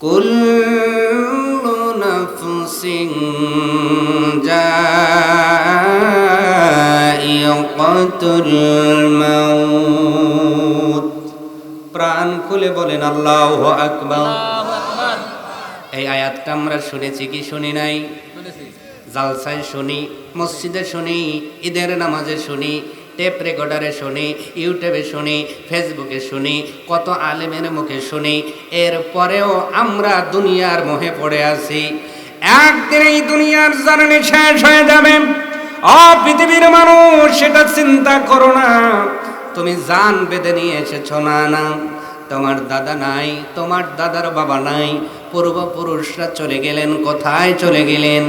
কুল্লু নাফসিন যায়িকাতুল মাউত। প্রাণ খুলে বলেন আল্লাহু আকবার। এই আয়াতটা আমরা শুনেছি কি শুনি নাই? জালসায় শুনি, মসজিদে শুনি, ঈদের নামাজে শুনি, টেপ রেকর্ডারে শুনি, ইউটিউবে শুনি, ফেসবুকে শুনি, কত আলেমের মুখে শুনি। এরপরেও আমরা দুনিয়ার মোহে পড়ে আছি। একদিন এই দুনিয়ার জার্নি শেষ হয়ে যাবে। পৃথিবীর মানুষ, সেটা চিন্তা করো না। তুমি জান বেঁধে নিয়ে এসেছো না, তোমার দাদা নাই, তোমার দাদার বাবা নাই, পূর্বপুরুষরা চলে গেলেন। কোথায় চলে গেলেন?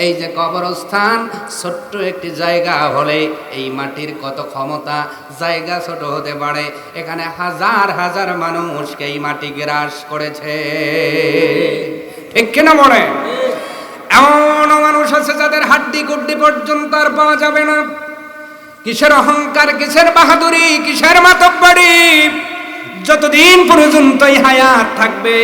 এই যে কবরস্থান, ছোট্ট একটি জায়গা হলে এই মাটির কত ক্ষমতা, জায়গা ছোট হতে পারে, এখানে হাজার হাজার মানুষকে এই মাটি গ্রাস করেছে। ঠিক কিনা বলে? এমন মানুষ আছে যাদের হাড্ডি গুড্ডি পর্যন্ত আর পাওয়া যাবে না। কিসের অহংকার, কিসের বাহাদুরি, কিসের মাতব্বরি? যতদিন পর্যন্ত এই হায়াত থাকবে,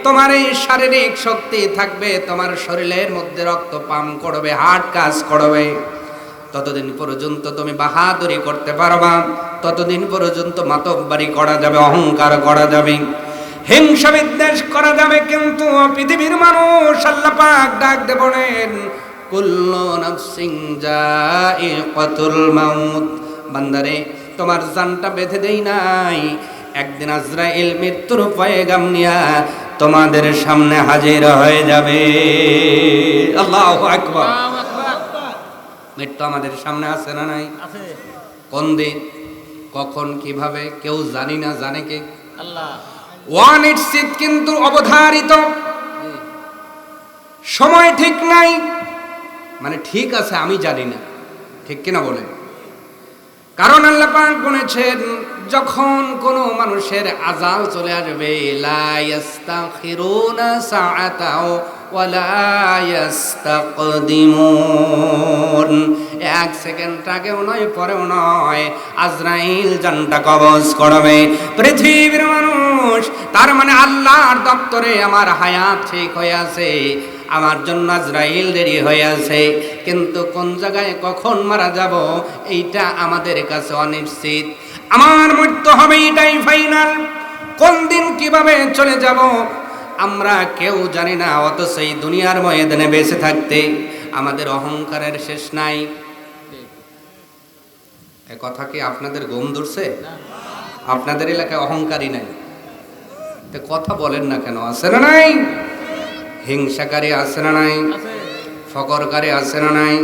তোমার এই শারীরিক শক্তি থাকবে, তোমার শরীরের মধ্যে রক্ত পাম্প করবে, হার্ট কাজ করবে, ততদিন পর্যন্ত তুমি বাহাদুরি করতে পারবা, ততদিন পর্যন্ত মাতব্বরি করা যাবে, অহংকার করা যাবে, হিংসা বিদ্বেষ করা যাবে। কিন্তু পৃথিবীর মানুষ, আল্লাহ পাক ডাক দিয়ে বলেন, কুল্লু নাফসিন যায়িকাতুল মাউত। বান্দারে, তোমার জানটা বেঁধে দেই নাই, একদিন আজরাইল মৃত্যুর পয়গাম নিয়া তোমাদের সামনে হাজির হয়ে যাবে। আল্লাহু আকবার। মৃত্যু আমাদের সামনে আছে না নাই? কোন দিন, কখন, কিভাবে কেউ জানি না। জানে কে? আল্লাহ। অনিশ্চিত কিন্তু অবধারিত। সময় ঠিক নাই, মানে ঠিক আছে আমি জানি না। ঠিক কিনা বলেন? কারণ আল্লাহ পাক বলেছেন, যখন কোন মানুষের আজাল চলে আসবে, লা ইস্তাখিরুনা সাআতাও ওয়া লা ইস্তাকদিমুন। এক সেকেন্ড আগেও নয়, পরেও নয়, আজরাইল জানটা কবজ করবে। পৃথিবীর মানুষ, তার মানে আল্লাহর দপ্তরে আমার হায়াত ঠিক হয়ে আছে, আমার জন্য আজরাইল দেরি হয়ে আছে, কিন্তু কোন জায়গায় কখন মারা যাব এইটা আমাদের কাছে অনিশ্চিত। আমার মৃত্যু হবে, এটাই ফাইনাল। কোন দিন কিভাবে চলে যাব আমরা কেউ জানি না। অথচ এই দুনিয়ার ময়দানে বেঁচে থাকতে আমাদের অহংকারের শেষ নাই। এ কথা কি আপনাদের ঘুম ধরছে? আপনাদের এলাকায় অহংকারী নাই, তো কথা বলেন না কেন? আছে না নাই? হিংসাকারী আছে না নাই? ফকরকারী আছে না নাই?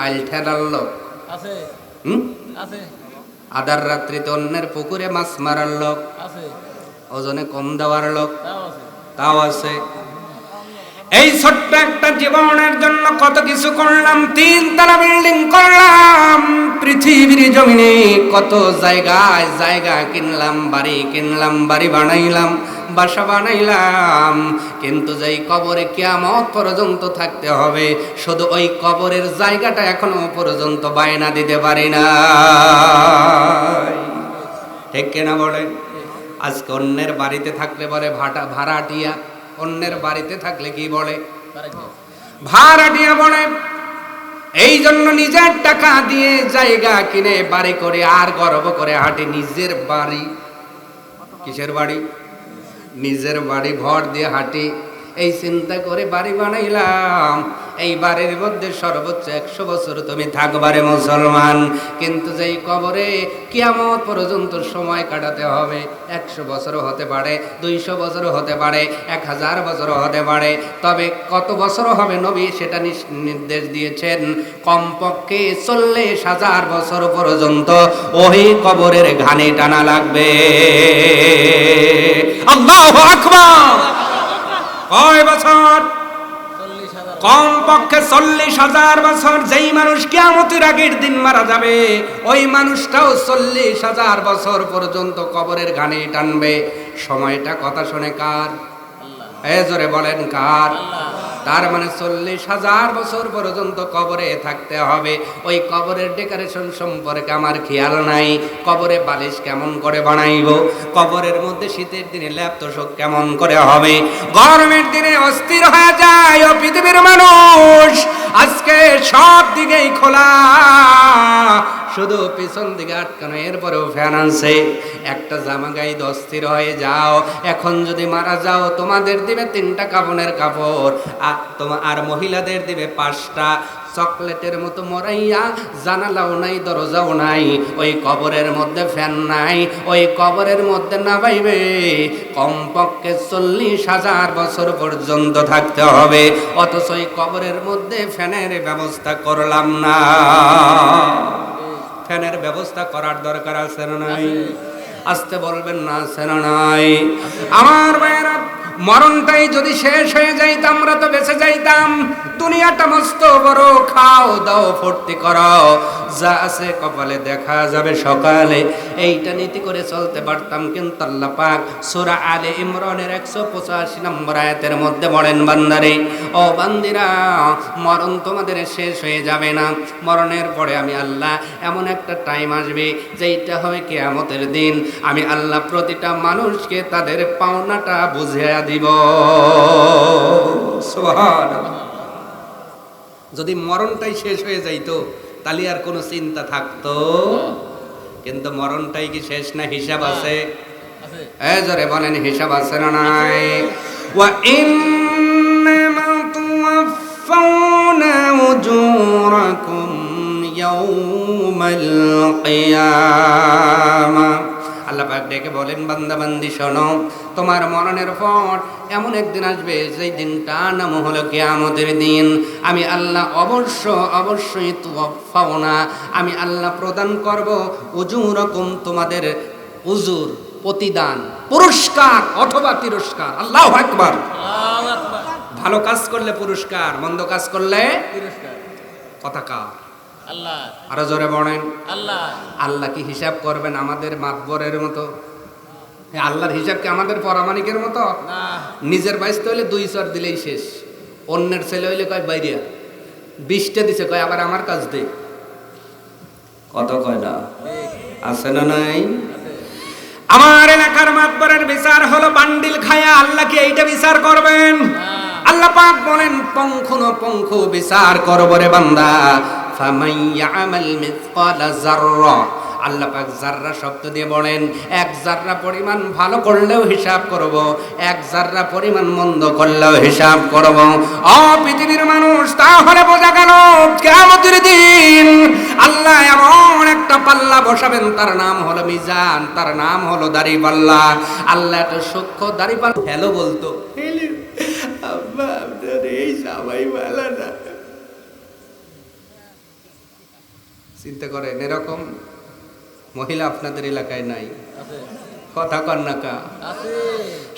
আইল ঠেলার লোক আছে, আদার রাত্রিতে অন্যের পুকুরে মাছ মারার লোক আছে, ওজনে কম দেওয়ার লোক তাও আছে। এই ছোট্ট একটা জীবনের জন্য কত কিছু করলাম, 3 তলা বিল্ডিং করলাম, পৃথিবীর জমিনে কত জায়গায় জায়গা কিনলাম, বাড়ি বানাইলাম, বাসা বানাইলাম, কিন্তু যেই কবরে কিয়ামত পর্যন্ত থাকতে হবে, শুধু ওই কবরের জায়গাটা এখনো পর্যন্ত বায়না দিতে পারি না। ঠিক কিনা বলেন? আজকে অন্যের বাড়িতে থাকলে বলে ভাড়াটিয়া, অন্যের বাড়িতে থাকলে কি বলে? ভাড়াটিয়া বলে। এই জন্য নিজের টাকা দিয়ে জায়গা কিনে বাড়ি করে আর গর্ব করে হাঁটে নিজের বাড়ি। কিসের বাড়ি? নিজের বাড়ি ভর দিয়ে হাঁটি। এই চিন্তা করে বাড়ি বানাইলাম, এই বাড়ির মধ্যে সর্বোচ্চ 100 বছর তুমি থাকবারে মুসলমান, কিন্তু যেই কবরে কিয়ামত পর্যন্ত সময় কাটাতে হবে, 100 বছরও হতে পারে, 200 বছরও হতে পারে, 1000 বছরও হতে পারে, তবে কত বছর হবে নবী সেটা নির্দেশ দিয়েছেন, কমপক্ষে 40,000 বছর পর্যন্ত ওই কবরের ঘানি টানা লাগবে। আল্লাহু আকবার। কয় বছর? কমপক্ষে 40,000 বছর। যেই মানুষ কিয়ামতের আগের দিন মারা যাবে, ওই মানুষটাও 40,000 বছর পর্যন্ত কবরের ঘানি টানবে। সময়টা কথা শুনে কার? জোরে বলেন কার? তার মানে 40,000 বছর পর্যন্ত কবরে থাকতে হবে। ওই কবরের ডেকোরেশন সম্পর্কে আমার খেয়াল নাই। কবরে বালিশ কেমন করে বানাইব, কবরের মধ্যে শীতের দিনে ল্যাপ তোষক কেমন করে হবে, গরমের দিনে অস্থির হয়ে যায় ও পৃথিবীর মানুষ। আজকে সব দিকেই খোলা, শুধু পিছন দিকে আটকানো, এরপরেও ফ্যান আছে। একটা জামা গায়ে অস্থির হয়ে যাও। এখন যদি মারা যাও তোমাদের দিবে 3টা কাফনের কাপড়, আর মহিলাদের দিবে 5টা। চকলেটের মতো মরাইয়া, জানালাও নাই দরজাও নাই, ওই কবরের মধ্যে ফ্যান নাই, ওই কবরের মধ্যে না পাইবে কমপক্ষে 40,000 বছর পর্যন্ত থাকতে হবে। অথচ ওই কবরের মধ্যে ফ্যানের ব্যবস্থা করলাম না। ফ্যানের ব্যবস্থা করার দরকার আছে না নাই? আসতে বলবেন না, আছে না নাই? আমার ভাইয়েরা, মরণটাই যদি শেষ হয়ে যাইত আমরা তো বেঁচে যাইতাম। দুনিয়াটা মস্ত বড়, খাও দাও ফুর্তি করো, যা আছে কপালে দেখা যাবে সকালে, এইটা নীতি করে চলতে পারতাম। কিন্তু আল্লাহ পাক সূরা আলে ইমরানের 185 নম্বর আয়াতের মধ্যে বলেন, বান্দারে ও বান্দিরা, মরণ তোমাদের শেষ হয়ে যাবে না। মরণের পরে আমি আল্লাহ এমন একটা টাইম আসবে যেইটা হবে কিয়ামতের দিন। আমি আল্লাহ প্রতিটা মানুষকে তাদের পাওনাটা বুঝিয়ে দিব। সুবহানাল্লাহ। যদি মরণটাই শেষ হয়ে যাইতো তাহলে আর কোনো চিন্তা থাকতো, কিন্তু মরণটাই কি শেষ না? হিসাব আছে? জোরে বলেন, হিসাব আছে না নাই? ওয়া ইন্নামা তুওয়াফাউনা উজুরাকুম ইয়াউমাল কিয়ামা। আল্লাহ পাক ডেকে বলেন, বান্দা বান্দি শোনো, তোমার মরণের পর এমন একদিন আসবে যেই দিনটা নাম হলো কিয়ামতের দিন। আমি আল্লাহ অবশ্যই তুওয়াফাউনা, আমি আল্লাহ প্রদান করব উজুরাকুম, তোমাদের উজুর, প্রতিদান, পুরস্কার অথবা তিরস্কার। আল্লাহু আকবার। ভালো কাজ করলে পুরস্কার, মন্দ কাজ করলে তিরস্কার। কথা কার? আল্লাহ। আরো জোরে বলেন, আল্লাহ। আল্লাহ কি হিসাব করবেন আমাদের মাতবরের মতো? আল্লাহর হিসাব কি আমাদের পরামানিকের মতো? না। নিজের বাইসতে হইলে 2 চর দিলেই শেষ। অন্যের ছেলে হইলে কয় বাইরিয়া, 20টা দিছে, কয় আবার আমার কাজ দে। কত কয় না? আছে না নাই? আমার এলাকার মাতবরের বিচার হলো বান্ডিল খায়া। আল্লাহ কি এইটা বিচার করবেন? আল্লাহ পাক বলেন, পঙ্খ বিচার করব রে বান্দা। ফামান ইয়ামাল মিসকালা যাররা, আল্লাহ পাক জাররা শব্দ দিয়ে বলেন, 1 জাররা পরিমাণ ভালো করলেও হিসাব করব, 1 জাররা পরিমাণ মন্দ করলেও হিসাব করব। ও পৃথিবীর মানুষ, তাহলে বোঝা গেল কিয়ামতের দিন আল্লাহ এমন একটা পাল্লা বসাবেন, তার নাম হলো মিজান, তার নাম হলো দাড়িপাল্লা। আল্লাহ এত সূক্ষ্ম দাড়িপাল্লা হ্যালো বলতো, আব্বা আপনার এই সবাই ভালো না। চিন্তা করেন, এরকম মহিলা আপনাদের এলাকায় নাই? কথা কন না কা?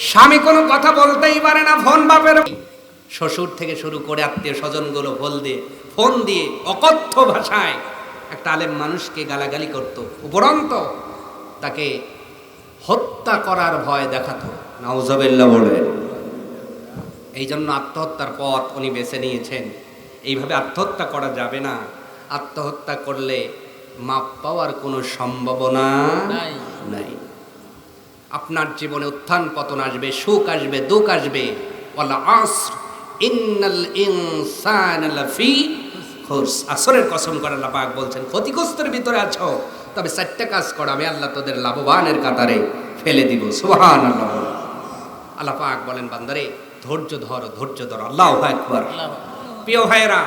স্বামী কোনো কথা বলতেই পারে না, ফোন বাপের, শ্বশুর থেকে শুরু করে আত্মীয় স্বজনগুলো ফোন দিয়ে অকথ্য ভাষায় একটা আলেম মানুষকে গালাগালি করত, উপরন্ত তাকে হত্যা করার ভয় দেখাতো। নাউজুবিল্লাহ বলে। এই জন্য আত্মহত্যার পথ উনি বেছে নিয়েছেন। এইভাবে আত্মহত্যা করা যাবে না। আত্মহত্যা করলে মাপ পাওয়ার কোনো সম্ভাবনা নাই। আপনার জীবনে উত্থান পতন আসবে, সুখ আসবে, দুঃখ আসবে। ওয়াল আসর ইন্নাল ইনসানা লাফি খুসর, আসরের কসম করে আল্লাহ পাক বলছেন ক্ষতিগ্রস্তের ভিতরে আছো, তবে 4টা কাজ করো, আমি আল্লাহ তোদের লাভবানের কাতারে ফেলে দিব। সুবহানাল্লাহ। আল্লাহ পাক বলেন, বান্দারে ধৈর্য ধরো। আল্লাহু আকবার। প্রিয় ভাইরা,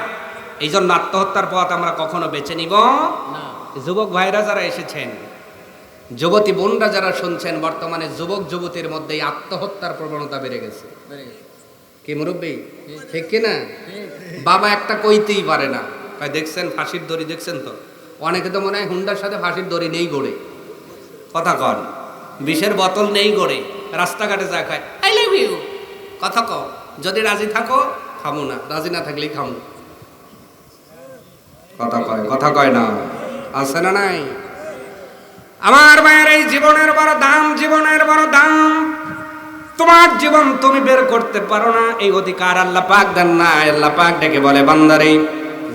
এই জন্য আত্মহত্যার পথ আমরা কখনো বেছে নিব না। যুবক ভাইরা যারা এসেছেন, যুবতী বোনরা যারা শুনছেন, বর্তমানে যুবক যুবতীর মধ্যে আত্মহত্যার প্রবণতা বেড়ে গেছে। কি মুরব্বী, ঠিক কিনা? বাবা একটা কইতেই পারে না, দেখছেন ফাঁসির দড়ি, দেখছেন তো? অনেকে তো মনে হয় হুন্ডার সাথে ফাঁসির দড়ি নেই গড়ে, কথা কন, বিষের বোতল নেই গড়ে, রাস্তাঘাটে যা খায় আই লাভ ইউ, কথা কও, যদি রাজি থাকো খামু না, রাজি না থাকলেই খামু। কথা কয় না? আছে না নাই? আমার ভাইয়ের এই জীবনের বড় দাম, তোমার জীবন তুমি বের করতে পারো না, এই অধিকার আল্লাহ পাক দেন না। আল্লাহ পাক ডেকে বলে, বান্দারে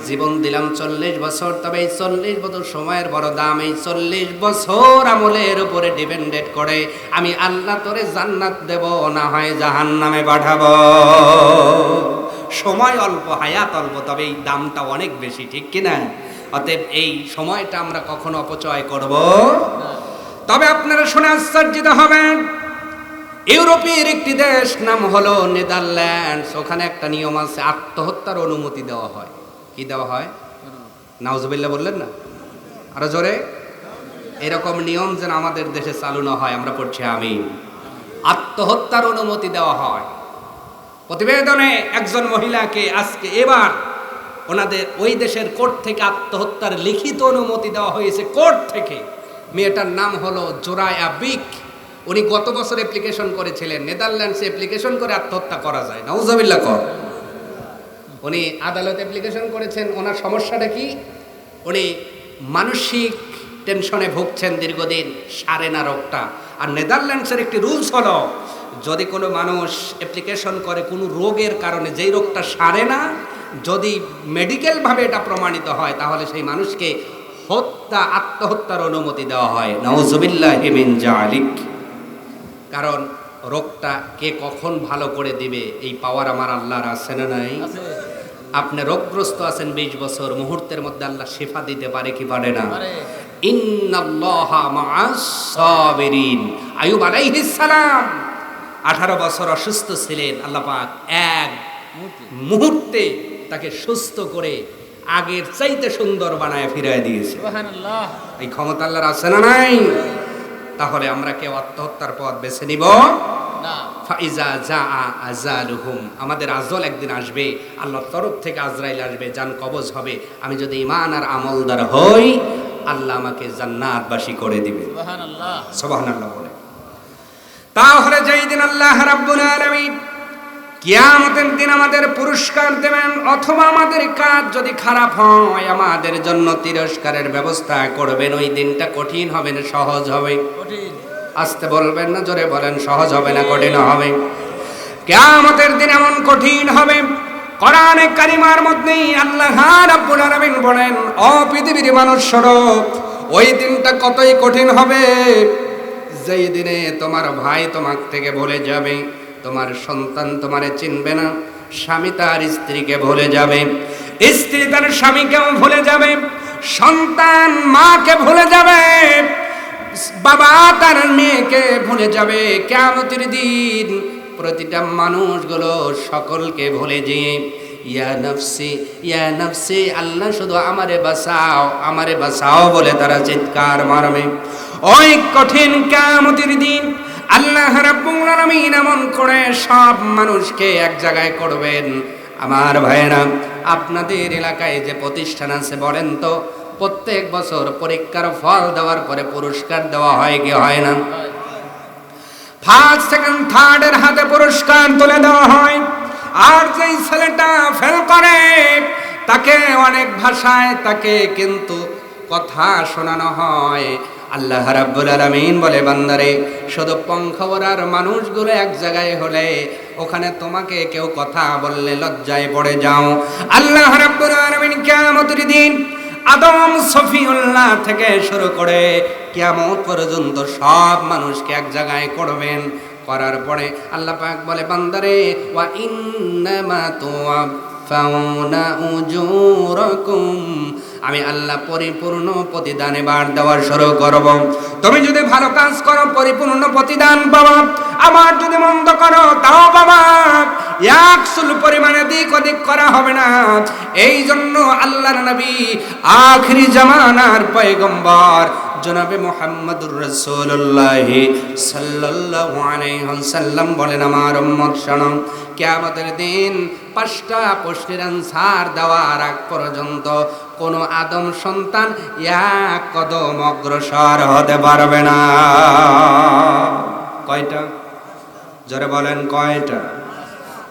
জীবন দিলাম 40 বছর, তবে এই 40 বছর সময়ের বড় দাম। এই 40 বছর আমলের উপরে ডিপেন্ডেড করে আমি আল্লাহ তোরে জান্নাত দেব, না হয় জাহান্নামে পাঠাবো। সময় অল্প, হায়াত অল্প, তবে এই দামটা অনেক বেশি, ঠিক কিনা? অতএব এই সময়টা আমরা কখনো অপচয় করব না। তবে আপনারা শুনে আশ্চর্যিত হবেন, ইউরোপের একটি দেশ নাম হলো নেদারল্যান্ডস। ওখানে একটা নিয়ম আছে, আত্মহত্যার অনুমতি দেওয়া হয়। কি দেওয়া হয়? নাউজুবিল্লাহ বললেন না, আরো জোরে। এরকম নিয়ম যেন আমাদের দেশে চালু না হয়, আমরা পড়ছি আমিন। আত্মহত্যার অনুমতি দেওয়া হয়। প্রতিবেদনে একজন মহিলাকে আজকে এবার ওনাদের ওই দেশের কোর্ট থেকে আত্মহত্যার লিখিত অনুমতি দেওয়া হয়েছে, কোর্ট থেকে। মেয়েটার নাম হলো জোরায়া বিক। উনি গত বছর অ্যাপ্লিকেশন করেছিলেন, নেদারল্যান্ডসে অ্যাপ্লিকেশন করে আত্মহত্যা করা যায়, নাউজুবিল্লাহ কর। উনি আদালতে অ্যাপ্লিকেশন করেছেন। ওনার সমস্যাটা কি? উনি মানসিক টেনশনে ভুগছেন দীর্ঘদিন, সারে না রোগটা। আর নেদারল্যান্ডসের একটি রুলস হলো, যদি কোনো মানুষ অ্যাপ্লিকেশন করে কোনো রোগের কারণে, যেই রোগটা সারে না, যদি মেডিকেলভাবে এটা প্রমাণিত হয়, তাহলে সেই মানুষকে আত্মহত্যার অনুমতি দেওয়া হয়। নাউজুবিল্লাহি মিন যালিক। কারণ রোগটা কে কখন ভালো করে দিবে এই পাওয়ার আমার আল্লাহর আছে না নাই? আপনি রোগগ্রস্ত আছেন 20 বছর, মুহূর্তের মধ্যে আল্লাহ শিফা দিতে পারে কি পারে না? ইন্নাল্লাহা মাআস সাবিরিন। আইয়ুব আলাইহিস সালাম 18 বছর অসুস্থ ছিলেন, আল্লাহ পাক এক মুহূর্তে তাকে সুস্থ করে আগের চাইতে সুন্দর বানায় ফিরায় দিয়েছে। সুবহানাল্লাহ। এই ক্ষমতা আল্লাহর আছে না নাই? তাহলে আমরা কেউ আত্মহত্যার পথ বেছে নিব না। ফাইজা জাআ আজালুহুম, আমাদের আজল একদিন আসবে, আল্লাহর তরফ থেকে আজরাইল আসবে, জান কবজ হবে। আমি যদি ঈমান আর আমলদার হই, আল্লাহ আমাকে জান্নাতবাসী করে দিবে। সুবহানাল্লাহ, সুবহানাল্লাহ বলে। তাহলে যেই দিন আল্লাহ রাব্বুল আলামিন কিয়ামতের দিন আমাদের পুরস্কার দেবেন, অথবা আমাদের কাজ যদি খারাপ হয় আমাদের জন্য তিরস্কারের ব্যবস্থা করবেন, ওই দিনটা কঠিন হবে না সহজ হবে? কঠিন। আসতে বলবেন না, জোরে বলেন, সহজ হবে না কঠিন হবে? কিয়ামতের দিন এমন কঠিন হবে, কোরআনে কারিমার মধ্যেই আল্লাহ রাব্বুল আলামিন বলেন, ও পৃথিবীর মানুষ শোনো, ওই দিনটা কতই কঠিন হবে, যেই দিনে তোমার ভাই তোমার থেকে ভুলে যাবে, তোমার সন্তান তোমারে চিনবে না, স্বামী তার স্ত্রীকে ভুলে যাবে, স্ত্রী তার স্বামীকেও ভুলে যাবে, সন্তান মাকে ভুলে যাবে, বাবা তার মেয়েকে ভুলে যাবে। কিয়ামতের দিন প্রতিটা মানুষগুলো সকলকে ভুলে যেয়ে ইয়া নফসি ইয়া নফসি, আল্লাহ শুধু আমারে বাঁচাও আমারে বাঁচাও বলে তারা চিৎকার মারবে। ওই কঠিন কিয়ামতের দিন আল্লাহ রাব্বুল আলামিন এমন করে সব মানুষকে এক জায়গায় করবেন। আমার ভাইয়েরা, আপনাদের এলাকায় যে প্রতিষ্ঠান আছে বলেন তো, প্রত্যেক বছর পরীক্ষার ফল দেওয়ার পরে পুরস্কার দেওয়া হয় কি হয় না? ফার্স্ট সেকেন্ড থার্ডের হাতে পুরস্কার তুলে দেওয়া হয়। আর যেই ছেলেটা ফেল করে তাকে অনেক ভাষায় তাকে কিন্তু কথা শোনানো হয়। আল্লাহ রাব্বুল আলামিন বলে, বান্দারে শুধু পঙ্খবরার মানুষগুলো এক জায়গায় হলে ওখানে তোমাকে কেউ কথা বললে লজ্জায় পড়ে যাও। আল্লাহ রাব্বুল আলামিন কিয়ামতের দিন আদম সফিউল্লাহ থেকে শুরু করে কিয়ামত পর্যন্ত সব মানুষকে এক জায়গায় করবেন। করার পরে আল্লাহ পাক বলে, বান্দারে ওয়া ইন্নামা তুওয়াফাউনা উজুরাকুম, আমি আল্লাহ পরিপূর্ণ প্রতিদান এবার দেওয়া শুরু করব। তুমি যদি ভালো কাজ করো পরিপূর্ণ প্রতিদান পাবা, আবার যদি মন্দ করো তাও পাবা, একচুল পরিমাণে দিক ওদিক করা হবে না। এই জন্য আল্লাহর নবী আখিরি জামানার পয়গম্বর জনাবে মুহাম্মদুর রাসূলুল্লাহ সাল্লাল্লাহু আলাইহি ওয়াসাল্লাম বলেন, আমার উম্মত শোনো, কিয়ামতের দিন 5টা প্রশ্নের আনসার দেওয়ার আগ পর্যন্ত কোন আদম সন্তান এক কদম অগ্রসর হতে পারবে না। কয়টা? জোরে বলেন, কয়টা?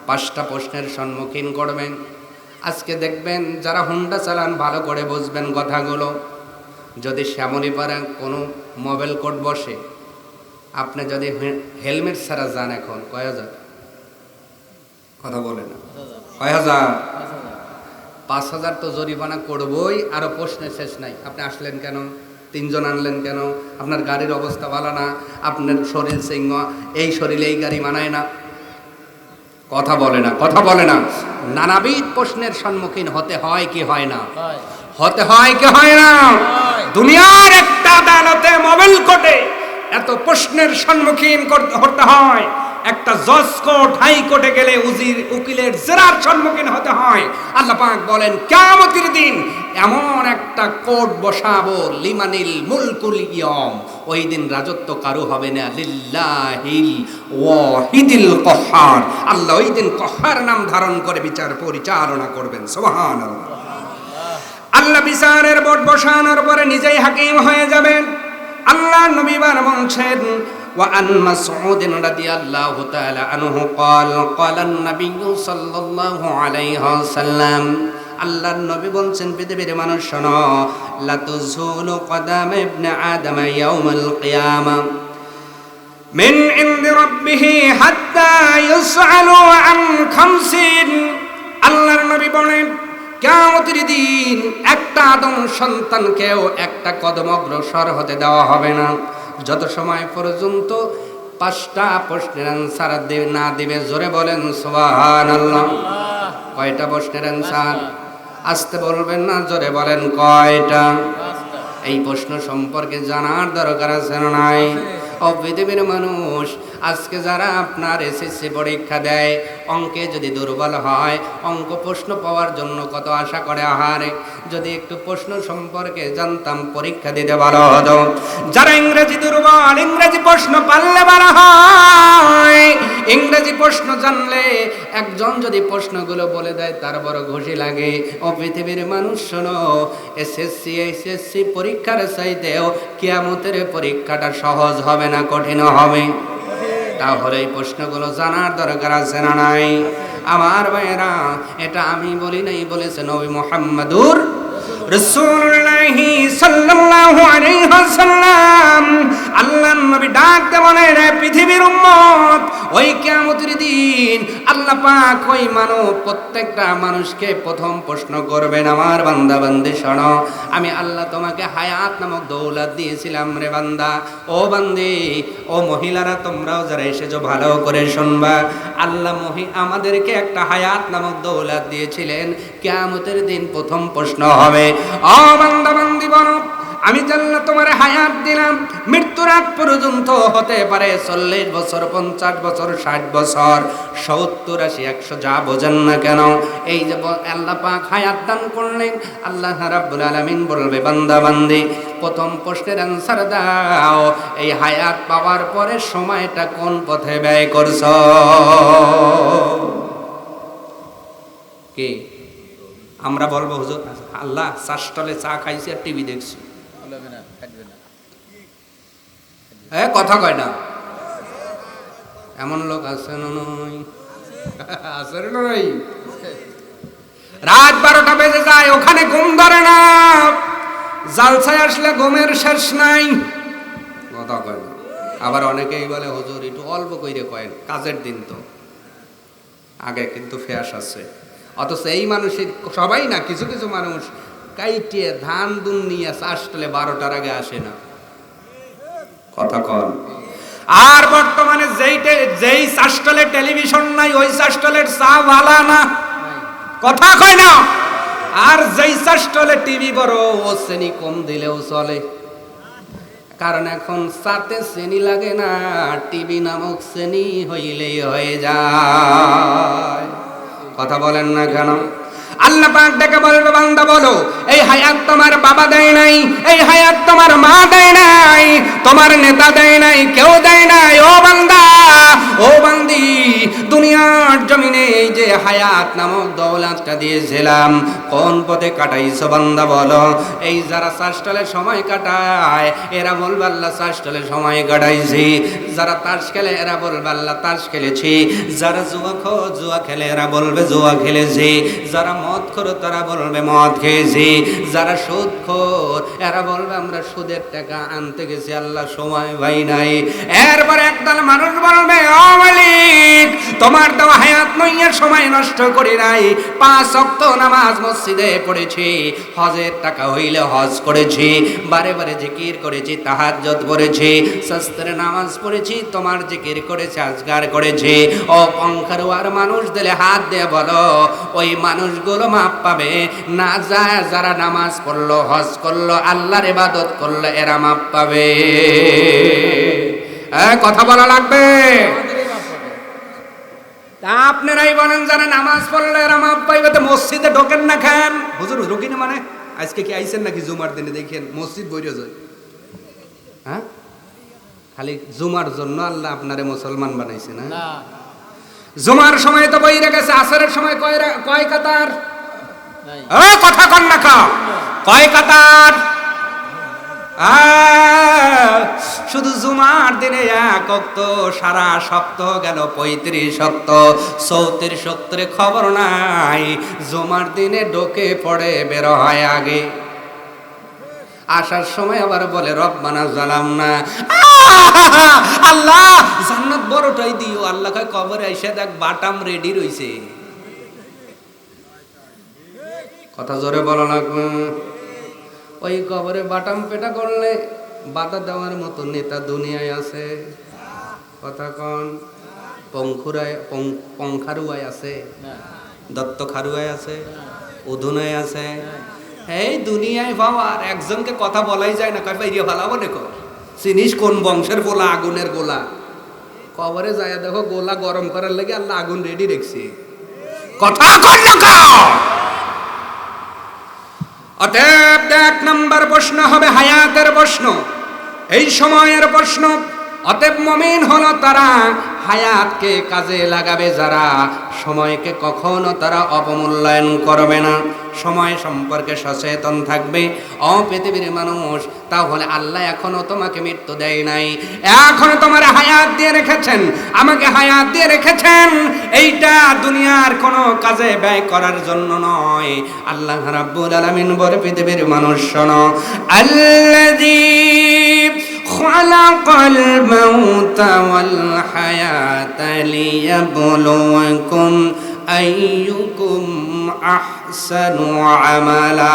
5টা প্রশ্নের সম্মুখীন করবেন। আজকে দেখবেন যারা হুন্ডা চালান ভালো করে বুঝবেন কথাগুলো। যদি শ্যামলীপাড়া কোনো মোবাইল কোর্ট বসে আপনি যদি হেলমেট ছাড়া যান এখন কয় হাজার? কথা বলে না, কয় হাজার? 5,000 তো জরিমানা করবই, আরো প্রশ্নের শেষ নাই। আপনি আসলেন কেন? 3 জন আনলেন কেন? আপনার গাড়ির অবস্থা ভালো না, আপনার শরীর সিংহ, এই শরীরে এই গাড়ি মানায় না। কথা বলে না, কথা বলে না। নানাবিধ প্রশ্নের সম্মুখীন হতে হয় কি হয় না? হতে হয় কি হয় না? দুনিয়ার একটা আদালতে মোবাইল কোর্টে এত প্রশ্নের সম্মুখীন হতে হয়, একটা জজ কোর্ট হাই কোর্টে গেলে উকিলের জেরার সম্মুখীন হতে হয়। আল্লাহ পাক বলেন কিয়ামতের দিন এমন একটা কোর্ট বসাবো, লিমানিল মুলকুল ইয়াম, ওই দিন রাজত্ব কারো হবে না, লিল্লাহিল ওয়াহিদিল কহার। আল্লাহ ওই দিন কহার নাম ধারণ করে বিচার পরিচালনা করবেন। সুবহানাল্লাহ। আল্লাহ বিচারের বোর্ড বসানোর পরে নিজেই হাকিম হয়ে যাবেন। আল্লাহ নবী বলছেন وعن مسعود رضي الله تعالى عنه قال قال النبي صلى الله عليه وسلم আল্লাহর নবী বলছেন পৃথিবীর মানুষ শোনো, লা তুযুলু কদাম ইবনে আদম ইয়াউমাল কিয়ামা মিন ইনদি রাব্বিহি হাত্তা ইউসআলু আন খামসিন। আল্লাহর নবী বলেন কিয়ামতের দিন একটা আদম সন্তানকেও একটা কদম অগ্রসর হতে দেওয়া হবে না, যত সময় পর্যন্ত 5টা প্রশ্নের অ্যান্সার না দিবে। জোরে বলেন সুবহানাল্লাহ। কয়টা প্রশ্নের অ্যান্সার? আস্তে বলবেন না, জোরে বলেন কয়টা? এই প্রশ্ন সম্পর্কে জানার দরকার আছে না নাই? ও পৃথিবীর মানুষ, আজকে যারা আপনার এসএসসি পরীক্ষা দেয়, অঙ্কে যদি দুর্বল হয়, অঙ্ক প্রশ্ন পাওয়ার জন্য কত আশা করে, আহারে যদি একটু প্রশ্ন সম্পর্কে জানতাম পরীক্ষা দিতে ভালো হতো। যারা ইংরেজি দুর্বল, ইংরেজি প্রশ্ন পারলে ভালো হয়। ইংরেজি প্রশ্ন জানলে একজন যদি প্রশ্নগুলো বলে দেয় তার বড় খুশি লাগে। ও পৃথিবীর মানুষ শোনো, এসএসসি পরীক্ষার চাইতেও কিয়ামতের পরীক্ষাটা সহজ হবে না কঠিন হবে? তাহলে এই প্রশ্নগুলো জানার দরকার আছে না নাই? আমার ভাইয়েরা, এটা আমি বলি নাই, বলেছে নবী মুহাম্মদুর রাসূলুল্লাহ সাল্লাল্লাহু আলাইহি ওয়াসাল্লাম। আল্লাহর নবী ডাকতে বলেন, রে পৃথিবীর উম্মত, ওই কিয়ামতের দিন আল্লাহ পাক ওই প্রত্যেকটা মানুষকে প্রথম প্রশ্ন করবেন, আমার বান্দা বান্দি শোনো, আমি আল্লাহ তোমাকে হায়াত নামক দৌলত দিয়েছিলাম রে বান্দা। ও বান্দি, ও মহিলারা, তোমরাও যারা এসেছো ভালো করে শুনবা। আল্লাহ আমাদেরকে একটা হায়াত নামক দৌলত দিয়েছিলেন। কিয়ামতের দিন প্রথম প্রশ্ন হবে, ও বান্দা বান্দি বলো, আমি জানলা তোমার হায়াত দিলাম, মৃত্যুর আগ পর্যন্ত হতে পারে 40 বছর, 50 বছর, 60 বছর, 70, 80, 100, যা বোঝেন না কেন, এই যে আল্লাহ পাক হায়াত দান করলেন, আল্লাহ রাব্বুল আলামিন বলবে, বান্দা বান্দি প্রথম প্রশ্নের অ্যান্সার দাও, এই হায়াত পাওয়ার পরে সময়টা কোন পথে ব্যয় করছো? কি আমরা বলবো, হুজুর আল্লাহ চাষটলে চা খাইছি আর টিভি দেখছি। কথা কয় না, এমন লোক আছে না? নয় আছে না? নয়। রাত 12টা বেজে যায়, ওখানে ঘুম ধরে না, জালসায় আসলে ঘুমের শেষ নাই। কথা কয় না। আবার অনেকেই বলে, হুজুর একটু অল্প কইরে কয়েন, কাজের দিন তো, আগে কিন্তু ফেয়াস আছে। অথচ এই মানুষের সবাই না, কিছু কিছু মানুষ কাইটিয়ে ধান দুন নিয়ে চাষটলে 12টার আগে আসে না। কথা কন। আর বর্তমানে যেই চাষটলে টেলিভিশন নাই, ওই চাষটলের চা ভালা না। কথা কয় না। আর যেই চাষটলে টিভি বড়, ও শ্রেণী কম দিলেও চলে, কারণ এখন চাতে শ্রেণী লাগে না, টিভি নামক শ্রেণী হইলেই হয়ে যায়। কথা বলেন না কেন? আল্লাহ পাক ডেকে বলবে, বান্দা বলো, এই হায়াত তোমার বাবা দেয় নাই, এই হায়াত তোমার মা দেয় নাই, তোমার নেতা দেয় নাই, কেউ দেয় নাই। ও বান্দা, ও বান্দি, দুনিয়ার জমিনে এই যে হায়াত নামক দৌলতটা দিয়েছিলাম, কোন পথে কাটাইছো বান্দা বলো? এই যারা চাষটলে সময় কাটায় এরা বলবে আল্লাহ চাষটলে সময় কাটাইছি। যারা তাস খেলে এরা বলবে আল্লাহ তাস খেলেছি। যারা জুয়া খেলে এরা বলবে জুয়া খেলেছি। যারা মদ খোর তারা বলবে মদ খেয়েছি। যারা সুদ খোর এরা বলবে আমরা সুদের টাকা আনতে গেছি, আল্লাহ সময় ভাই নাই। এরপর একদল মানুষ বলবে ও মালিক, তোমার দেওয়া হায়াত নইয়ের সময় নষ্ট করি নাই, 5 ওয়াক্ত নামাজ মসজিদে পড়েছি, হজের টাকা হইলে হজ করেছি, বারে বারে জিকির করেছি, তাহাজ্জুদ পড়েছি, শাস্ত্রে নামাজ পড়েছি, তোমার জিকির করেছি, আজকার করেছি। ও পঙ্খারুয়ার মানুষ দিলে হাত দিয়ে বলো ওই মানুষগুলো মাপ পাবে না? যায় যারা নামাজ পড়লো, হজ করলো, আল্লাহর ইবাদত করলো, এরা মাপ পাবে। কথা বলা লাগবে। আপনারাই বলেন যারা নামাজ পড়লে এরা মাপ পাইবে, তো মসজিদে ঢোকেন না খান? হুজুর ঢুকি না মানে আজকে কি আইছেন নাকি জুমার দিনে? দেখেন মসজিদ বইরে যায়। হ্যাঁ, খালি জুমার জন্য আল্লাহ আপনারে মুসলমান বানাইছে না? জুমার সময় তো বইরে গেছে, আসরের সময় কয় কাতার? কথা কন না খা, কয় কাতার? শুধু জুমার দিনে এক ওয়াক্ত, সারা সপ্তাহ গেল 35 ওয়াক্ত, 34 ওয়াক্তের খবর নাই। জুমার দিনে ঢোকে পড়ে বের হয় আগে, আসার সময় আবার বলে রব্বানা জালামনা, আল্লাহ জান্নাত বড়টাই দিও। আল্লাহ কয় কবরে আইসা দেখ বাটাম রেডি রইছে। কথা জোরে বলা লাগবে। ওই কবরে বাটাম পেটা করলে বাধা দেওয়ার মতো নেতা দুনিয়ায় আছে? কথা কন। পঙ্খারুয়ায় আছে, দত্ত খারুয়ায় আছে, উধুনায় আছে। এই দুনিয়ায় পাওয়ার একজনকে কথা বলাই যায় না, কয় বাইরে ভালো বলে কর চিনিস কোন বংশের গোলা, আগুনের গোলা। কবরে যায় দেখো গোলা গরম করার লাগে আল্লাহ আগুন রেডি রেখেছি। কথা কন না। অতএব 1 নম্বর প্রশ্ন হবে হায়াতের প্রশ্ন, এই সময়ের প্রশ্ন। অতএব মুমিন হলো তারা হায়াতকে কাজে লাগাবে যারা, সময়কে কখনো তারা অবমূল্যায়ন করবে না, সময় সম্পর্কে সচেতন থাকবে। ও পৃথিবীর মানুষ, তাহলে আল্লাহ এখনো তোমাকে মৃত্যু দেয় নাই, এখনো তোমার হায়াত দিয়ে রেখেছেন, আমাকে হায়াত দিয়ে রেখেছেন। এইটা দুনিয়ার কোনো কাজে ব্যয় করার জন্য নয়। আল্লাহ রাব্বুল আলামিন বলে পৃথিবীর মানুষ শোনো, আল্লাযী খালাকাল মাউতা ওয়াল হায়াতা লিয়াবলুয়াকুম আইয়ুকুম আহসানু আমালা।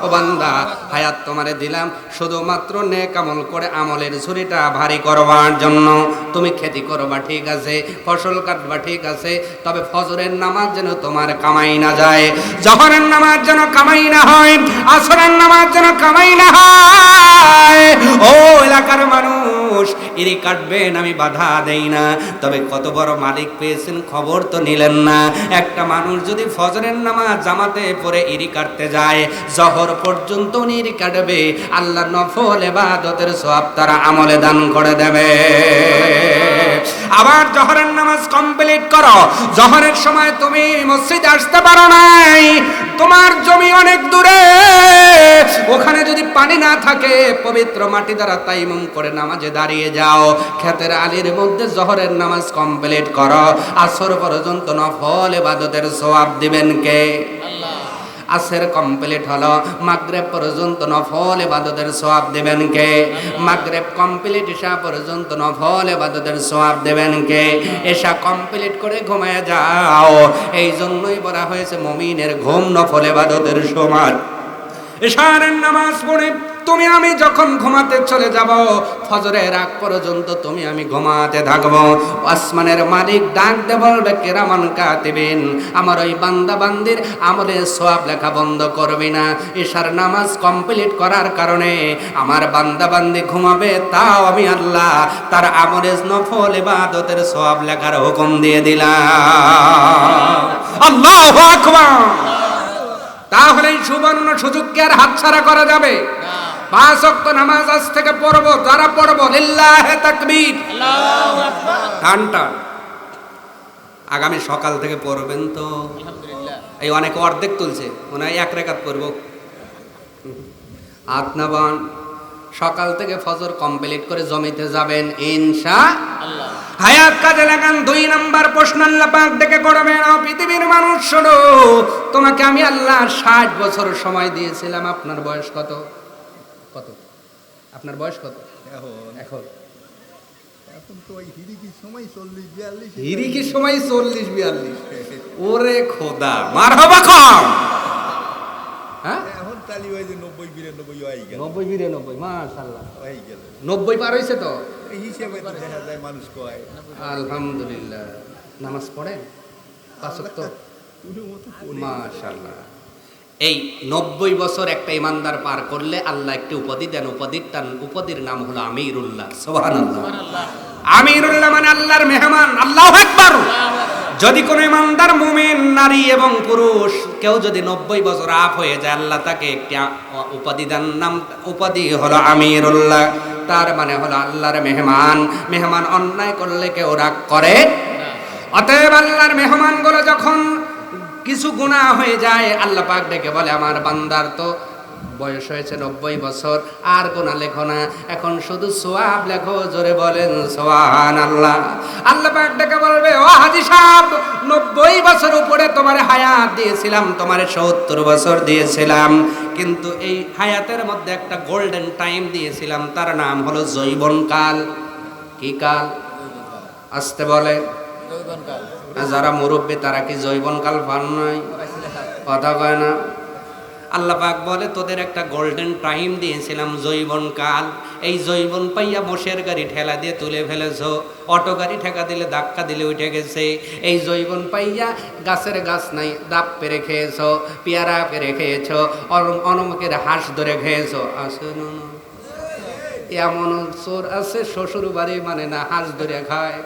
ও বান্দা, হায়াত তোমারে দিলাম শুধুমাত্র নেক আমল করে আমলের ঝুড়িটা ভারী করবার জন্য। তুমি খেতি করবা ঠিক আছে, ফসল কাটবা ঠিক আছে, তবে ফজরের নামাজ যেন তোমার কামাই না যায়, জোহরের নামাজ যেন কামাই না হয়, আসরের নামাজ যেন কামাই না হয়। ও এলাকার মানুষ, ইরি কাটবেন আমি বাধা দেই না, তবে কত বড় মালিক পেয়েছেন খবর তো নিলেন না। একটা মানুষ যদি ফজরের নামাজ জামাতে পড়ে ইরি কাটতে যায়, জহর পর্যন্ত ইরি কাটবে, আল্লাহ নফল ইবাদতের সওয়াব তারা আমলে দান করে দেবে। আবার জহরের নামাজ কমপ্লিট করো, জহরের সময় তুমি মসজিদে আসতে পারো নাই, তোমার জমি অনেক দূরে, ওখানে যদি পানি না থাকে পবিত্র মাটি দ্বারা তাইমুম করে নামাজে দাঁড়িয়ে যাও, ক্ষেতের আলির মধ্যে জহরের নামাজ কমপ্লিট করো, আসর পর্যন্ত নফল ইবাদতের সওয়াব দিবেন কে? আল্লাহ। আসর কমপ্লিট হলো, মাগরিব পর্যন্ত নফল ইবাদতের সওয়াব দেবেন কে? মাগরিব কমপ্লিট ইশা পর্যন্ত নফল ইবাদতের সওয়াব দেবেন কে? ইশা কমপ্লিট করে ঘুমায় যাও। এই জন্যই বলা হয়েছে মুমিনের ঘুম নফল ইবাদতের সমান। ইশার নামাজ পড়ে তুমি আমি যখন ঘুমাতে চলে যাব, ফজরের আগ পর্যন্ত তুমি আমি ঘুমাতে থাকবো। আসমানের মালিক ডাক দে বলবে, কিরামান কাতিবিন, আমার ওই বান্দা বান্দির আমলের সওয়াব লেখা বন্ধ করবি না। ইশার নামাজ কমপ্লিট করার কারণে আমার বান্দা বান্দি ঘুমাবে, তাও আমি আল্লাহ তার আমলের নফল ইবাদতের সওয়াব লেখার হুকুম দিয়ে দিলাম। আল্লাহু আকবার। তাহলে এই সুবর্ণ সুযোগকে আর হাতছাড়া করা যাবে? 5 ওয়াক্ত নামাজ আজ থেকে পড়বো, যারা পড়বো লিল্লাহে তাকবীর, আল্লাহু আকবার, টান টান। আগামী সকাল থেকে পড়বেন তো? এই অনেকে অর্ধেক তুলছে, মনে হয় 1 রাকাত পড়ব। হাত নামান। সকাল থেকে ফজর কমপ্লিট করে জমিতে যাবেন ইনশাআল্লাহ। হায়াত কাজে লাগান। 2 নাম্বার প্রশ্ন আল্লাহ পাক ডেকে করবেন, ও পৃথিবীর মানুষ শোনো, তোমাকে আমি আল্লাহ 60 বছর সময় দিয়েছিলাম, আপনার বয়স কত? কত আপনার বয়স কত এখন? এখন তো ওই হিরিকির সময় 40-42। হিরিকির সময় 40-42। ওরে খোদা, মারহাবা কম। হ্যাঁ, এখন তালি হয় যে 90-92 হয়ে গেল। 90-92, মাশাআল্লাহ হয়ে গেল। 90 পার হইছে তো। এই হিসেবে তো দেখা যায় মানুষ কয় আলহামদুলিল্লাহ। নামাজ পড়েন 5 ওয়াক্ত? কোনো মতো পড়ি। মাশাআল্লাহ। এই 90 বছর একটা ইমানদার পার করলে আল্লাহ একটি উপাধি দেন, উপাধির নাম হলো আমিরুল্লাহ। সুবহানাল্লাহ। আমিরুল্লাহ মানে আল্লাহর মেহমান। আল্লাহু আকবার। যদি কোনো ইমানদার মুমিন নারী এবং পুরুষ কেউ যদি 90 বছর আপ হয়ে যায়, আল্লাহ তাকে একটি উপাধি দেন, নাম উপাধি হলো আমিরুল্লাহ। তার মানে হলো আল্লাহর মেহমান। মেহমান অন্যায় করলে কেউ রাগ করে না। অতএব আল্লাহর মেহমানগুলো যখন কিছু গুনাহ হয়ে যায়, আল্লাহ পাক ডেকে বলে, আমার বান্দার তো বয়স হয়েছে 90 বছর, আর গুনাহ লেখো না, এখন শুধু সওয়াব লেখো। জোরে বলেন সুবহানাল্লাহ। আল্লাহ পাক ডেকে বলবে, ও হাজী সাহেব, 90 বছর উপরে তোমার হায়াত দিয়েছিলাম, তোমার 70 বছর দিয়েছিলাম, কিন্তু এই হায়াতের মধ্যে একটা গোল্ডেন টাইম দিয়েছিলাম, তার নাম হলো যৌবনকাল। কি কাল? আসতে বলে। যৌবনকাল। যারা মুরব্বী তারা কি যৌবনকাল পান নাই? কথা কয় না। আল্লাহ পাক বলে, তোদের একটা গোল্ডেন টাইম দিয়েছিলাম, যৌবনকাল। এই যৌবন পাইয়া মোষের গাড়ি ঠেলা দিয়ে তুলে ফেলেছো, অটো গাড়ি ঠেকা দিলে ধাক্কা দিলে উঠে গেছে। এই যৌবন পাইয়া গাছের গাছ নাই ডাব পেরে খেয়েছো, পেয়ারা পেরে খেয়েছো, অনমকের হাঁস ধরে খেয়েছো। আছে না? এমন চোর আছে শ্বশুর বাড়ি মানে না, হাঁস ধরে খায়।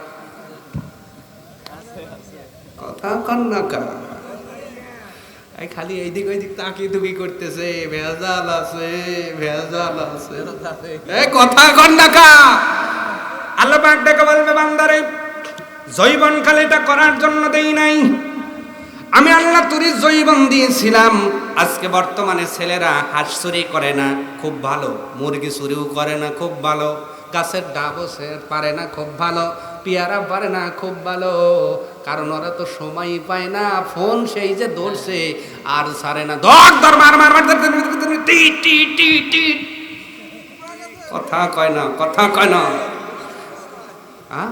কথা কন্যা কা খালি এইদিক ওইদিক তাকি তুকি করতেছে, ভেজাল আছে, ভেজাল আছে। কথা কন্যা কা। আল্লাহ পাক ডেকে বলবে, বান্দারে, যৌবনকাল এটা করার জন্য দেই নাই, আমি আল্লাহ তোরে যৌবন দিয়েছিলাম। আজকে বর্তমানে ছেলেরা হাঁস চুরি করে না, খুব ভালো, মুরগি চুরিও করে না, খুব ভালো, গাছের ডাবও পারে না, খুব ভালো, পেয়ারা পারে না, খুব ভালো, কারণ ওরা তো সময় পায় না। ফোন সেই যে ধরছে আর ছাড়ে না, ধর মার মার মার, টি টি টি টি। কথা কয় না, কথা কয় না। হ্যাঁ,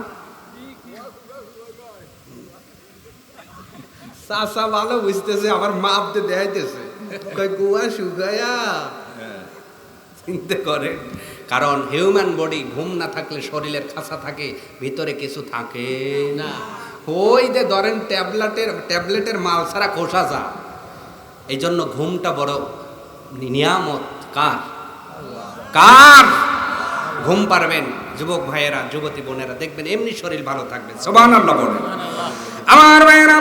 চাচা ভালো বুঝতেছে, আমার মাপ দিয়ে দেখাইতেছে, কয় গুয়া শুকায়া চিন্তা করে। কারণ হিউম্যান বডি ঘুম না থাকলে শরীরের খাঁচা থাকে, ভিতরে কিছু থাকে না। ওই যে ধরেন ট্যাবলেটের মাল ছাড়া খোসা যা। এই জন্য ঘুমটা বড় নিয়ামত। কার? কার? ঘুম পারবেন যুবক ভাইয়েরা, যুবতী বোনেরা, দেখবেন এমনি শরীর ভালো থাকবে। সুবহানাল্লাহ বলেন। আমার ভাইয়েরা,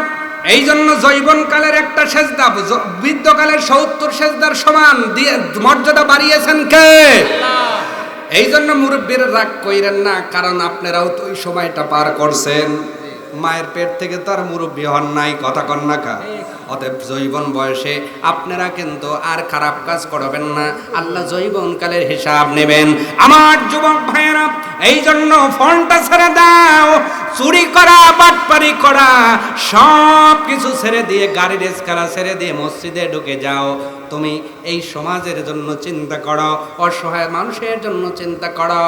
এই জন্য যৌবনকালের একটা সেজদা বৃদ্ধকালের 70 সেজদার সমান দিয়ে মর্যাদা বাড়িয়েছেন কে? এই জন্য মুরব্বীরা রাগ কইরেন না, কারণ আপনারাও তো ওই সময়টা পার করছেন। মায়ের পেট থেকে তো আর মুরব্বী হন নাই। কথা কন্যা কা। অতএব যৌবন বয়সে আপনারা কিন্তু আর খারাপ কাজ করবেন না, আল্লাহ যৌবনকালের হিসাব নেবেন। আমার যুবক ভাইয়েরা, এই জন্য ফোনটা ছেড়ে দাও, চুরি করা, বাটপারি করা সব কিছু ছেড়ে দিয়ে, গাড়ির এসকালা ছেড়ে দিয়ে মসজিদে ঢুকে যাও। তুমি এই সমাজের জন্য চিন্তা করো, অসহায় মানুষের জন্য চিন্তা করো,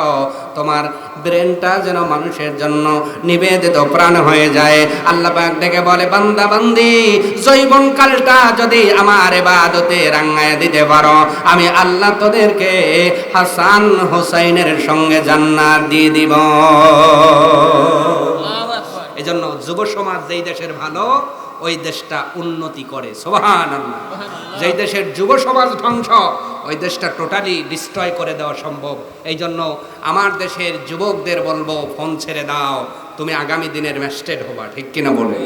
তোমার ব্রেনটা যেন মানুষের জন্য নিবেদিত প্রাণ হয়ে যায়। আল্লাহ পাক ডেকে বলে, বান্দা বান্দি, যৌবনকালটা যদি আমার ইবাদতে রাঙায় দিতে পারো, আমি আল্লাহ তোদেরকে হাসান হোসাইনের সঙ্গে জান্নাত দিয়ে দিব। এই জন্য যুব সমাজ যেই দেশের ভালো, ওই দেশটা উন্নতি করে। সুবহানাল্লাহ। যেই দেশের যুব সমাজ ধ্বংস, ওই দেশটা টোটালি ডিস্ট্রয় করে দেওয়া সম্ভব। এই জন্য আমার দেশের যুবকদের বলবো, ফোন ছেড়ে দাও, তুমি আগামী দিনের ম্যাজিস্ট্রেট হবা। ঠিক কিনা বলে?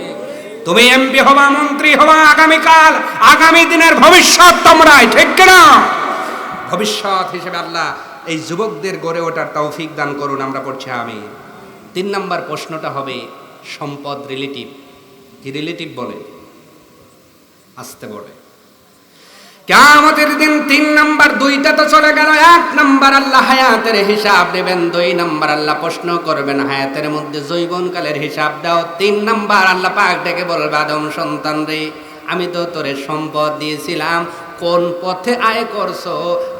তুমি এমপি হবা, মন্ত্রী হবা, আগামীকাল আগামী দিনের ভবিষ্যৎ তোমরাই। ঠিক কিনা? ভবিষ্যৎ হিসেবে আল্লাহ এই যুবকদের গড়ে ওঠার তৌফিক দান করুন। আমরা পড়ছি আমিন। 3 নম্বর প্রশ্নটা হবে সম্পদ রিলেটিভ। কি রিলেটিভ বলে, আসতে বলে। কিয়ামতের দিন 3 নাম্বার, 2টা তো চলে গেল। 1 নাম্বার আল্লাহ হায়াতের হিসাব নেবেন, 2 নাম্বার আল্লাহ প্রশ্ন করবেন হায়াতের মধ্যে যৌবনকালের হিসাব দাও। 3 নাম্বার আল্লাহ পাক ডেকে বলবে আদম সন্তান রে, আমি তো তোরে সম্পদ দিয়েছিলাম, কোন পথে আয় করছো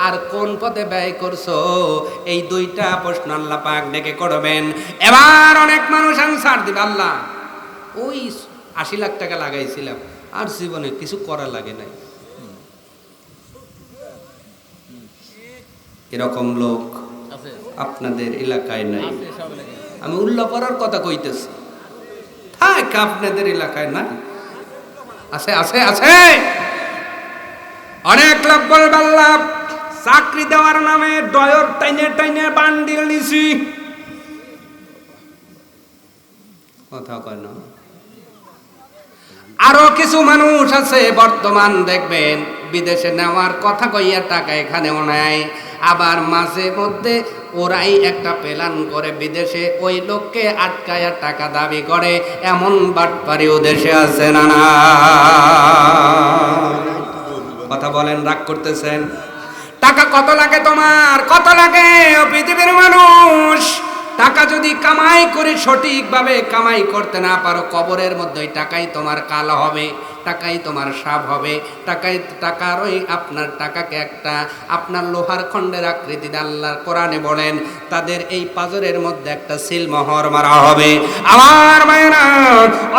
আর কোন পথে ব্যয় করছো, এই 2টা প্রশ্ন আল্লাহ পাক ডেকে করবেন। এবার অনেক মানুষ আনসার দিবে, আল্লাহ ওই 80 লাখ টাকা লাগাইছিলাম, আর জীবনে কিছু করা লাগে নাই। এরকম লোক আপনাদের এলাকায় নাই। আমি উল্লাপাড়ার কথা কইতেছি, থাক আপনাদের এলাকায় না, আছে আছে আছে। অনেক লোক বলবে আল্লাহ চাকরি দেওয়ার নামে ডয়র টাইনে টাইনে বান্ডিল নিছি, কথা কয় না। আরো কিছু মানুষ আছে বর্তমান দেখবেন বিদেশে নেওয়ার কথা কইয়া টাকা এখানেও নেয়, আবার মাঝে মধ্যে ওরাই একটা প্ল্যান করে বিদেশে ওই লোককে আটকায়া টাকা দাবি করে, এমন বাটপারিও দেশে আছে না না? কথা বলেন, রাগ করতেছেন? টাকা কত লাগে তোমার, কত লাগে ও পৃথিবীর মানুষ? টাকা যদি কামাই করে সঠিকভাবে কামাই করতে না পারো, কবরের মধ্যে ওই টাকাই তোমার কালো হবে, টাকাই তোমার সাপ হবে, টাকার ওই আপনার টাকাকে একটা আপনার লোহার খণ্ডের আকৃতিতে আল্লাহর কোরআনে বলেন তাদের এই পাজরের মধ্যে একটা সিলমোহর মারা হবে। আমার মায়েরা,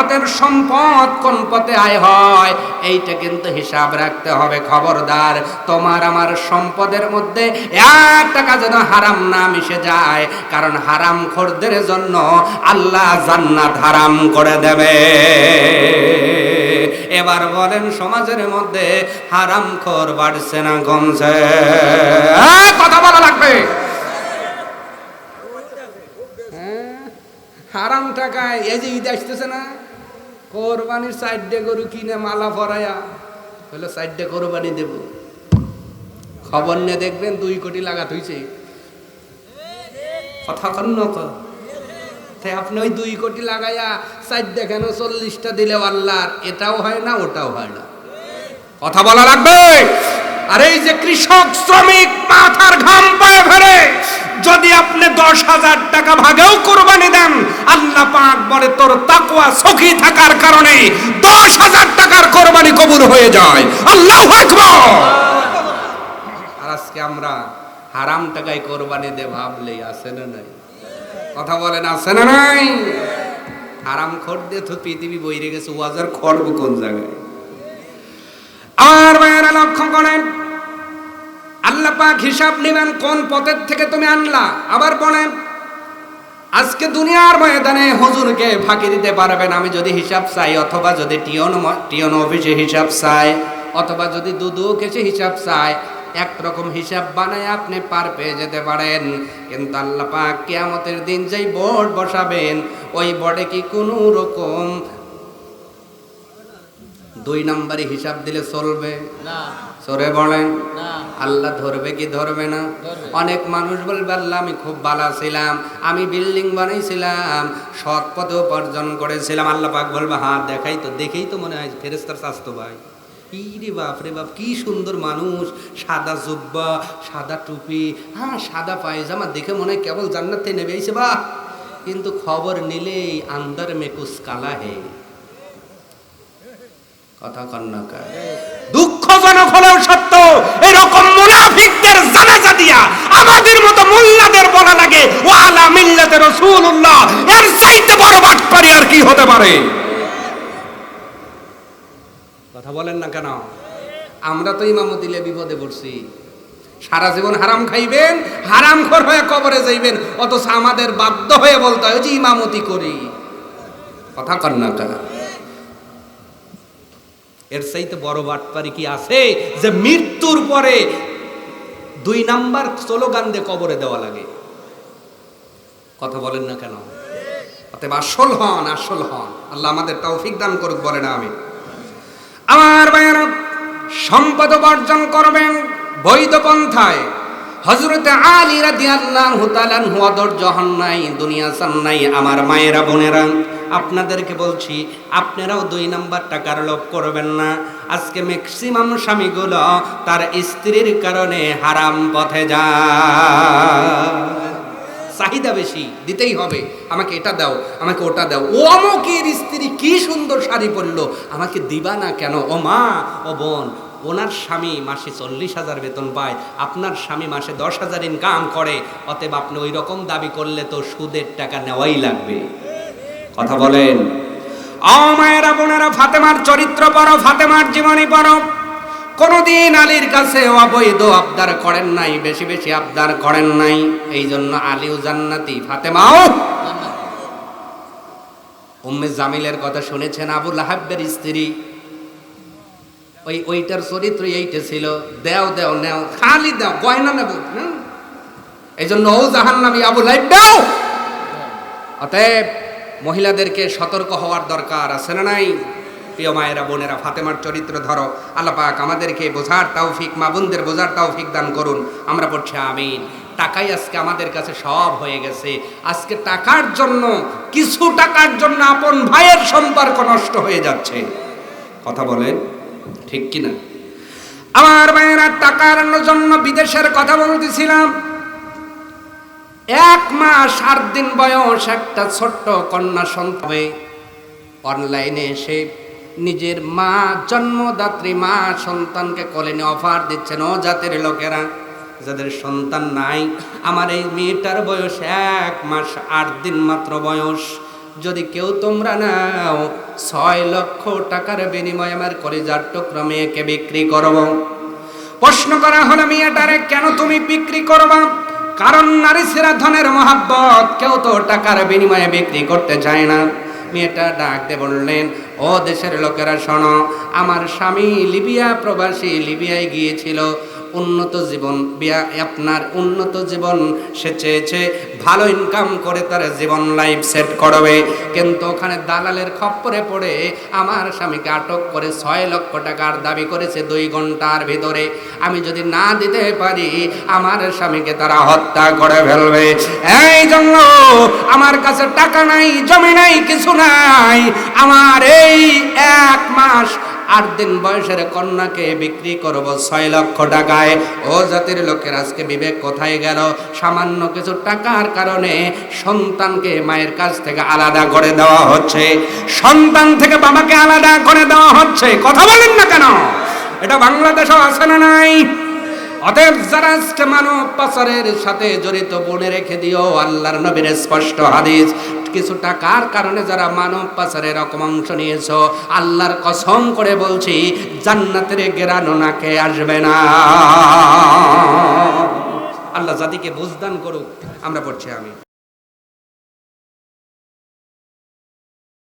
অতএব সম্পদ কোন পথে আয় হয় এইটা কিন্তু হিসাব রাখতে হবে। খবরদার, তোমার আমার সম্পদের মধ্যে 1 টাকা যেন হারাম না মিশে যায়, কারণ হারামখোরদের জন্য আল্লাহ জান্নাত হারাম করে দেবে। এবার বলেন সমাজের মধ্যে হারামখোর বাড়ছে না কমছে? কথা বলা লাগবে। হারাম টাকায় এই যে ঈদ আসতেছে না, কোরবানির 4টে গরু কিনে মালা পরায়া হলো 4টে কোরবানি দেব, খবর নিয়ে দেখবেন 2 কোটি লাগাত হইছে। কথা কন না তো, তাই আপনি ওই 2 কোটি লাগাইয়া 4টে কেন 40টা দিলে আল্লাহর এটাও হয় না ওটাও হয় না। কথা বলা লাগবে। আর এই যে কৃষক শ্রমিক মাথার ঘাম পায়ে ফেলে যদি আপনি 10,000 টাকা ভাগেও কোরবানি দেন, আল্লাহ পাক বলে তোর তাকওয়া সখী থাকার কারণে 10,000 টাকার কোরবানি কবুল হয়ে যায়। আল্লাহু আকবার। আর আজকে আমরা হারাম টাকায় কোরবানি দে ভাবলেই আছে না নাই? কথা বলেন, আছে না নাই? হারাম খোর দিয়ে তো পৃথিবী বইরে গেছে, ওয়াজার খড়ব কোন জায়গায়? আর ভাইয়েরা লক্ষ্য করেন, আল্লাহ পাক হিসাব নেবেন কোন পথের থেকে তুমি আনলা। আবার বলেন আজকে দুনিয়ার ময়দানে হুজুরকে ফাঁকি দিতে পারবেন আমি যদি হিসাব চাই, অথবা যদি টিয়ন অফিসে হিসাব চাই, অথবা যদি দুদুক এসে হিসাব চাই, একরকম হিসাব বানায় আপনি পার পেয়ে যেতে পারেন। কিন্তু আল্লাহ পাক কিয়ামতের দিন যেই বোর্ড বসাবেন, ওই বোর্ডে কি কোনো রকম 2 নম্বরে হিসাব দিলে চলবে না? সরে বলেন না। আল্লাহ ধরবে কি ধরবে না? অনেক মানুষ বলবে আল্লাহ আমি খুব ভালো ছিলাম, আমি বিল্ডিং বানাইছিলাম, সৎ পথে উপার্জন করেছিলাম। আল্লাহ পাক বলবে হ্যাঁ দেখাই তো, দেখেই তো মনে হয় ফেরেশতার স্বাস্থ্য ভাই। ইরে বাপ রে বাপ, কি সুন্দর মানুষ, সাদা জুব্বা, সাদা টুপি, হ্যাঁ সাদা পায়জামা, দেখে মনে হয় কেবল জান্নাতে নেবে এসে বা। কিন্তু খবর নিলেই আন্দার মে কুছ কালা হে। কথা কন্যা, দুঃখজনক হলেও সত্য, এরকম মুনাফিকদের জানাজা দিয়া আমাদের মতো মোল্লাদের বলা লাগে ও আলা মিল্লাতে রাসূলুল্লাহ, এর চাইতে বড় বাটপারি আর কি হতে পারে? কথা বলেন না কেন? আমরা তো ইমামতি দিলে বিপদে পড়ছি, সারা জীবন হারাম খাইবেন, হারামখোর হয়ে কবরে যাইবেন, অথচ আমাদের বাধ্য হয়ে বলতে হয় যে ইমামতি করি। কথা কন্যা, এর চাইতে বড় বাটপারি কি আছে যে মৃত্যুর পরে 2 নাম্বার স্লোগান দিয়ে কবরে দেওয়া লাগে? কথা বলেন না কেন? অতএব আসল হন, আসল হন। আল্লাহ আমাদের তৌফিক দান করুক, বলে না আমি। আমার ভাইয়েরা, সম্পদ অর্জন করবেন বৈধ পন্থায়। হযরতে আলী রাদিয়াল্লাহু তাআলা আনহু ধৈর্য হন নাই, দুনিয়া চান নাই। আমার মায়েরা বোনেরা, আপনাদেরকে বলছি আপনারাও 2 নাম্বার টাকার লোভ করবেন না। আজকে ম্যাক্সিমাম স্বামীগুলো তার স্ত্রীর কারণে হারাম পথে যায়। চাহিদা বেশি, দিতেই হবে, আমাকে এটা দাও, আমাকে ওটা দাও। ও অমুকের স্ত্রী কি সুন্দর শাড়ি পরলো, আমাকে দিবা না কেন? ও মা, ও বোন, ওনার স্বামী মাসে 40,000 বেতন পায়, আপনার স্বামী মাসে 10,000 ইনকাম করে, অতএব আপনি ওই রকম দাবি করলে তো সুদের টাকা নেওয়াই লাগবে। কথা বলেন। ও মায়েরা, বোনেরা, ফাতেমার চরিত্র পড়ো, ফাতেমার জীবনী পড়ো। কোনদিন আলীর কাছে অবৈধ আবদার করেন নাই, বেশি বেশি আবদার করেন নাই। এই জন্য আলীও জান্নাতি, ফাতেমাও। উম্মে জামিলের কথা শুনেছেন, আবু লাহাবের স্ত্রী, ওইটার চরিত্র এইটা ছিল, দেও দেও নেও, খালি দাও, গয়না নেব। এই জন্য ও জাহান্নামী, আবু লাহাব দাও। অতএব মহিলাদেরকে সতর্ক হওয়ার দরকার আছে না নাই? প্রিয় মায়েরা, বোনেরা, ফাতেমার চরিত্র ধরো। আল্লাহ পাক আমাদেরকে বোঝার তৌফিক, মা বোনদের বোঝার তৌফিক দান করুন। আমরা পড়ছি আমিন। টাকাই আজকে আমাদের কাছে সব হয়ে গেছে। আজকে টাকার জন্য, কিছু টাকার জন্য আপন ভাইয়ের সম্পর্ক নষ্ট হয়ে যাচ্ছে। কথা বলেন, ঠিক কিনা? আমার ভাইয়েরা, টাকার জন্য বিদেশের কথা বলতেছিলাম। 1 মাস 8 দিন বয়স একটা ছোট্ট কন্যা সন্তান অনলাইনে এসে নিজের মা, জন্মদাত্রী মা সন্তানকে কোলে নিয়ে অফার দিচ্ছেন। ও জাতির লোকেরা, যাদের সন্তান নাই, আমার এই মেয়েটার বয়স 1 মাস 8 দিন মাত্র বয়স, যদি কেউ তোমরা নাও, 6 লক্ষ টাকার বিনিময়ে আমার কলিজার টুকরা মেয়েকে বিক্রি করব। প্রশ্ন করা হলো, মেয়েটারে কেন তুমি বিক্রি করবা? কারণ নারী ছেড়া ধনের মহাব্বত, কেউ তো টাকার বিনিময়ে বিক্রি করতে চায় না। মেয়েটা ডাক দিয়ে বললেন, ও দেশের লোকেরা শোনো, আমার স্বামী লিবিয়া প্রবাসী, লিবিয়ায় গিয়েছিল উন্নত জীবন, আপনার উন্নত জীবন সে চেয়েছে, ভালো ইনকাম করে তার জীবন লাইফ সেট করবে, কিন্তু ওখানে দালালের খপ্পরে পড়ে আমার স্বামীকে আটক করে 6 লক্ষ টাকার দাবি করেছে 2 ঘন্টার ভিতরে। আমি যদি না দিতে পারি, আমার স্বামীকে তারা হত্যা করে ফেলবে। এই জন্য আমার কাছে টাকা নাই, জমি নাই, কিছু নাই, আমার এই 1 মাস 8 দিন বয়সের কন্যাকে বিক্রি করব 6 লক্ষ টাকায়। ও জাতির লোকের, আজকে বিবেক কোথায় গেল? সামান্য কিছু টাকার কারণে সন্তানকে মায়ের কাছ থেকে আলাদা করে দেওয়া হচ্ছে, সন্তান থেকে বাবাকে আলাদা করে দেওয়া হচ্ছে। কথা বলেন না কেন? এটা বাংলাদেশেও আছে না নাই? অতএব যারা আজকে মানব পাচারের সাথে জড়িত, বনে রেখে দিও আল্লাহর নবীর স্পষ্ট হাদিস। কিছু টাকার কারণে যারা মানব পাচারের রকম অংশ নিয়েছো, আল্লাহর কসম করে বলছি, জান্নাতের গেরানো নাকে আসবে না। আল্লাহ জাতিকে বুঝদান করুক। আমরা পড়ছি আমিন।